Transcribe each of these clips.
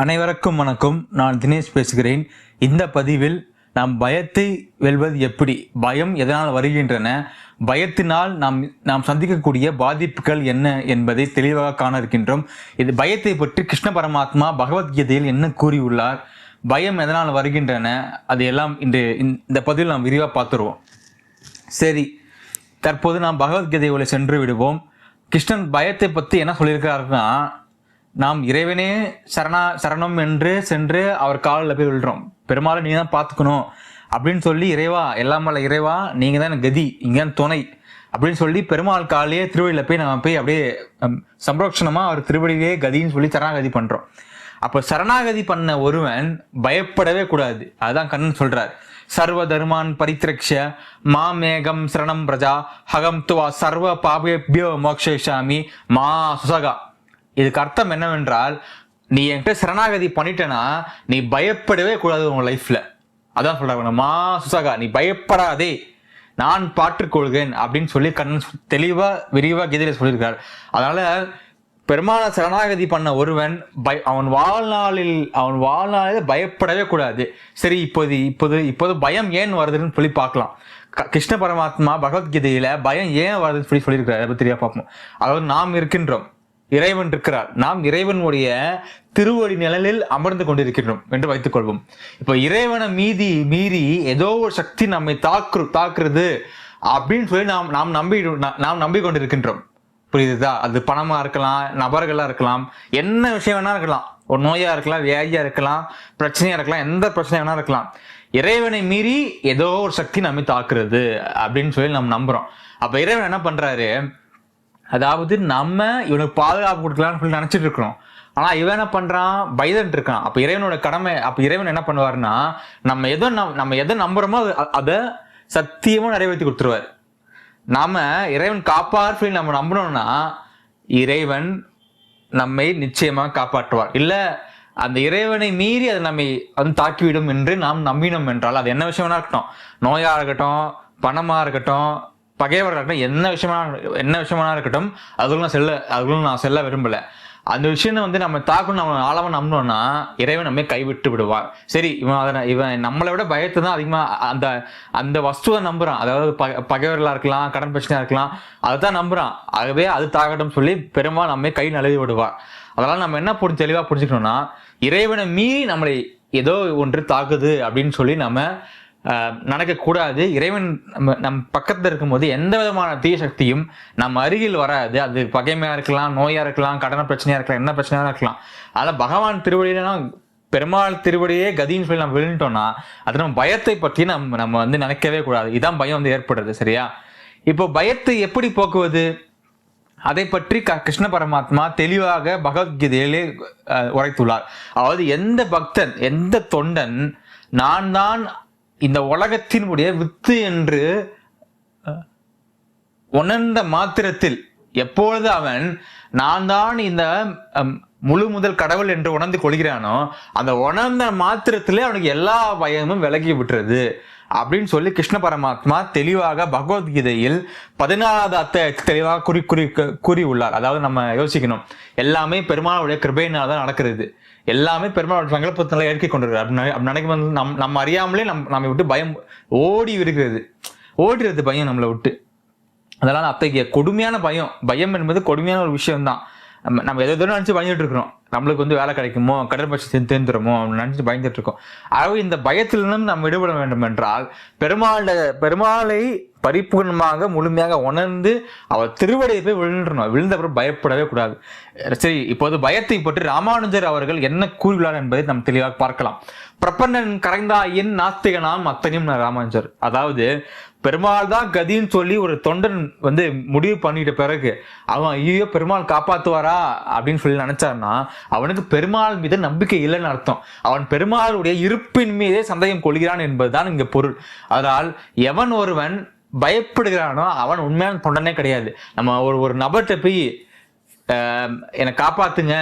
அனைவருக்கும் வணக்கம். நான் தினேஷ் பேசுகிறேன். இந்த பதிவில் நாம் பயத்தை வெல்வது எப்படி, பயம் எதனால் வருகின்றன, பயத்தினால் நாம் சந்திக்கக்கூடிய பாதிப்புகள் என்ன என்பதை தெளிவாக காண இருக்கின்றோம். இது பயத்தை பற்றி கிருஷ்ண பரமாத்மா பகவத்கீதையில் என்ன கூறியுள்ளார், பயம் எதனால் வருகின்றன, அது எல்லாம் இந்த பதிவில் நாம் விரிவாக பார்த்துருவோம். சரி, தற்போது நாம் பகவத்கீதையை சென்று விடுவோம். கிருஷ்ணன் பயத்தை பற்றி என்ன சொல்லியிருக்கிறாருன்னா, நாம் இறைவனே சரணம் என்று சென்று அவர் காலில் போய் விழுறோம். பெருமாளை நீ தான் பார்த்துக்கணும் அப்படின்னு சொல்லி, இறைவா எல்லாம் வல்ல இறைவா நீங்கள் தான் கதி, இங்கே தான் துணை அப்படின்னு சொல்லி பெருமாள் காலையே திருவடியில் போய் நம்ம போய் அப்படியே சம்ரக்ஷணமாக அவர் திருவடியிலே கதின்னு சொல்லி சரணாகதி பண்ணுறோம். அப்போ சரணாகதி பண்ண ஒருவன் பயப்படவே கூடாது. அதுதான் கண்ணன் சொல்றார், சர்வ தர்மான் பரித்ரக்ஷ மாமேகம் சரணம் பிரஜா ஹகம் துவா சர்வ பாபேபியோ மோக்ஷாமி மா சுசகா. இதுக்கு அர்த்தம் என்னவென்றால், நீ என்கிட்ட சரணாகதி பண்ணிட்டேன்னா நீ பயப்படவே கூடாது உங்க லைஃப்ல. அதான் சொல்றாங்க, மா சுசகா, நீ பயப்படாதே, நான் பாற்றுக்கொள்கிறேன் அப்படின்னு சொல்லி கண்ணன் தெளிவா விரிவா கீதையில சொல்லியிருக்காரு. அதனால பெருமாளை சரணாகதி பண்ண ஒருவன் அவன் வாழ்நாளில் பயப்படவே கூடாது. சரி, இப்போது பயம் ஏன் வருதுன்னு சொல்லி பார்க்கலாம். கிருஷ்ண பரமாத்மா பகவத்கீதையில பயம் ஏன் வருதுன்னு சொல்லி சொல்லியிருக்காரு, அதை தெரியா பார்ப்போம். அதாவது நாம் இருக்கின்றோம், இறைவன் இருக்கிறார், நாம் இறைவனுடைய திருவடி நிழலில் அமர்ந்து கொண்டிருக்கின்றோம் என்று வைத்துக் கொள்வோம். இப்ப இறைவனை மீறி ஏதோ ஒரு சக்தி நம்மை தாக்குறது அப்படின்னு சொல்லி நாம் நம்பிக்கொண்டிருக்கின்றோம். புரியுதுதா? அது பணமா இருக்கலாம், நபர்களா இருக்கலாம், என்ன விஷயம் வேணா இருக்கலாம், ஒரு நோயா இருக்கலாம், வியாதியா இருக்கலாம், பிரச்சனையா இருக்கலாம், எந்த பிரச்சனை வேணா இருக்கலாம். இறைவனை மீறி ஏதோ ஒரு சக்தி நம்மை தாக்குறது அப்படின்னு சொல்லி நம்ம நம்புறோம். அப்ப இறைவன் என்ன பண்றாரு, அதாவது நம்ம இவனுக்கு பாதுகாப்பு கொடுக்கலாம்னு சொல்லி நினைச்சிட்டு இருக்கிறோம். ஆனா இவன் என்ன பண்றான், பயந்துட்டு இருக்கான். அப்ப இறைவனோட கடமை, அப்ப இறைவன் என்ன பண்ணுவாருன்னா, நம்ம எதை நம்புறோமோ அதை சத்தியமா நிறைவேற்றி கொடுத்துருவாரு. நாம இறைவன் காப்பார் சொல்லி நம்ம நம்பணும்னா இறைவன் நம்மை நிச்சயமாக காப்பாற்றுவார். இல்ல அந்த இறைவனை மீறி அதை நம்மை தாக்கிவிடும் என்று நாம் நம்பினோம் என்றால், அது என்ன விஷயமா இருக்கட்டும், நோயா இருக்கட்டும், பணமா இருக்கட்டும், பகைவராக இருக்கட்டும், என்ன விஷயமா இருக்கட்டும், அதுக்குள்ள நான் செல்ல விரும்பல. அந்த விஷயம் நம்ம தாக்கணும், நம்ம ஆழமா நம்பினோம்னா இறைவன் நம்மை கைவிட்டு விடுவார். சரி, இவன் நம்மளை விட பயத்தை தான் அதிகமா அந்த வஸ்துவை நம்புறான். அதாவது பகைவர்களா இருக்கலாம், கடன் பிரச்சனையா இருக்கலாம், அதுதான் நம்புறான். ஆகவே அது தாக்கட்டும் சொல்லி பெரும்பாலும் நம்மை கை நழுவி விடுவார். அதனால நம்ம என்ன தெளிவா புரிஞ்சுக்கணும்னா, இறைவனை மீறி நம்மளை ஏதோ ஒன்று தாக்குது அப்படின்னு சொல்லி நம்ம நடக்கக்கூடாது. இறைவன் நம்ம பக்கத்துல இருக்கும்போது எந்த விதமான தீய சக்தியும் நம்ம அருகில் வராது. அது பகைமையா இருக்கலாம், நோயா இருக்கலாம், கடன பிரச்சனையா இருக்கலாம், என்ன பிரச்சனையா இருக்கலாம். அதனால பகவான் திருவடியிலனா, பெருமாள் திருவடியே கதின்னு சொல்லி நம்ம விழுந்துட்டோம்னா அது நம்ம பயத்தை பற்றி நம்ம நினைக்கவே கூடாது. இதான் பயம் ஏற்படுறது. சரியா? இப்போ பயத்தை எப்படி போக்குவது, அதை பற்றி கிருஷ்ண பரமாத்மா தெளிவாக பகவத்கீதையிலே உரைத்துள்ளார். அதாவது எந்த பக்தன், எந்த தொண்டன் நான் தான் இந்த உலகத்தினுடைய வித்து என்று உணர்ந்த மாத்திரத்தில், எப்பொழுது அவன் நான் தான் இந்த முழு முதல் கடவுள் என்று உணர்ந்து கொள்கிறானோ, அந்த உணர்ந்த மாத்திரத்திலே அவனுக்கு எல்லா பயமும் விலகி விட்டுறது அப்படின்னு சொல்லி கிருஷ்ண பரமாத்மா தெளிவாக பகவத்கீதையில் 14வது அத்தியாயத்தில் தெளிவாக கூறியுள்ளார். அதாவது நம்ம யோசிக்கணும், எல்லாமே பெருமாளுடைய கிருபையினால் தான் நடக்கிறது. எல்லாமே பெருமாள் சங்கல்பத்தினால ஏற்கி கொண்டிருக்கிறார். அப்படி நினைக்கும் நம்ம அறியாமலே நம்ம விட்டு பயம் ஓடிறது பயம் நம்மளை விட்டு. அதனால அத்தகைய கொடுமையான பயம் என்பது கொடுமையான ஒரு விஷயம் தான். நம்ம எதோ நினைச்சு பயந்துட்டு இருக்கிறோம், நம்மளுக்கு வேலை கிடைக்குமோ, கடற்பட்சி தேர்ந்துருமோ நினைச்சு பயந்துட்டு இருக்கோம். ஆகவே இந்த பயத்திலிருந்து நம்ம விடுபட வேண்டும் என்றால் பெருமாளை பரிபூர்ணமாக முழுமையாக உணர்ந்து அவர் திருவடியை போய் விழுந்த அப்புறம் பயப்படவே கூடாது. சரி, இப்போது பயத்தை பற்றி ராமானுஜர் அவர்கள் என்ன கூறுகிறார் என்பதை நாம் தெளிவாக பார்க்கலாம். பிரபன்னன் கரைந்தாயின் நாஸ்திகனாம் அத்தனையும் ராமானுஜர். அதாவது பெருமாள் தான் கதின்னு சொல்லி ஒரு தொண்டன் முடிவு பண்ணிட்ட பிறகு அவன் ஐயோ பெருமாள் காப்பாத்துவாரா அப்படின்னு சொல்லி நினைச்சான்னா அவனுக்கு பெருமாள் மீது நம்பிக்கை இல்லைன்னு அர்த்தம். அவன் பெருமாளுடைய இருப்பின் மீதே சந்தேகம் கொள்கிறான் என்பதுதான் இங்க பொருள். அதனால் எவன் ஒருவன் பயப்படுகிறானோ அவன் உண்மையான தொண்டனே கிடையாது. நம்ம ஒரு நபர்கிட்ட போய் என்னை காப்பாத்துங்க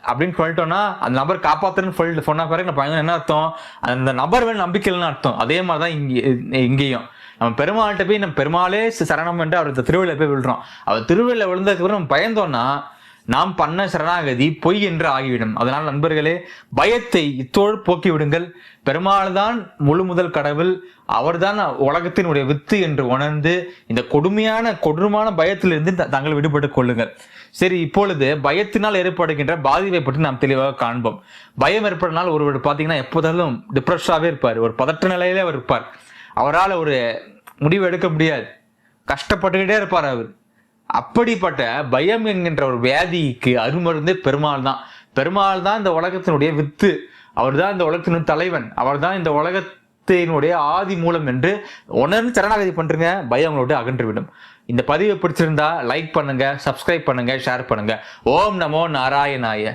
அப்படின்னு சொல்லிட்டோம்னா அந்த நபர் காப்பாத்துன்னு சொன்ன பிறகு நான் என்ன அர்த்தம், அந்த நபர் மேல் நம்பிக்கை இல்லைன்னு அர்த்தம். அதே மாதிரிதான் இங்கேயும் நம்ம பெருமாள்கிட்ட போய் நம்ம பெருமாளே சரணம் என்று அவர் திருவிழா போய் விழுறோம். அவர் திருவிழா விழுந்ததுக்கு அப்புறம் நம்ம பயந்தோம்னா நாம் பண்ண சரணாகதி பொய் என்று ஆகிவிடும். அதனால் நண்பர்களே, பயத்தை இத்தோடு போக்கி விடுங்கள். பெருமாள் தான் முழு முதல் கடவுள், அவர்தான் உலகத்தினுடைய வித்து என்று உணர்ந்து இந்த கொடூரமான பயத்திலிருந்து தாங்கள் விடுபட்டுக் கொள்ளுங்கள். சரி, இப்பொழுது பயத்தினால் ஏற்படுகின்ற பாதிப்பை பற்றி நாம் தெளிவாக காண்போம். பயம் ஏற்படுனால் ஒருவர் பார்த்தீங்கன்னா எப்போதாலும் டிப்ரெஷனாகவே இருப்பார், ஒரு பதற்ற நிலையிலே அவர் இருப்பார். அவரால் ஒரு முடிவு எடுக்க முடியாது, கஷ்டப்பட்டுக்கிட்டே இருப்பார் அவர். அப்படிப்பட்ட பயம் என்கின்ற ஒரு வியாதிக்கு அருமருந்தே பெருமாள் தான். பெருமாள் தான் இந்த உலகத்தினுடைய வித்து, அவர் தான் இந்த உலகத்தினுடைய தலைவன், அவர் தான் இந்த உலகத்தினுடைய ஆதி மூலம் என்று உணர்ந்து சரணாகதி பண்றீங்க, பயம் உங்களோட அகன்றுவிடும். இந்த பதிவை பிடிச்சிருந்தா லைக் பண்ணுங்க, சப்ஸ்கிரைப் பண்ணுங்க, ஷேர் பண்ணுங்க. ஓம் நமோ நாராயணாய.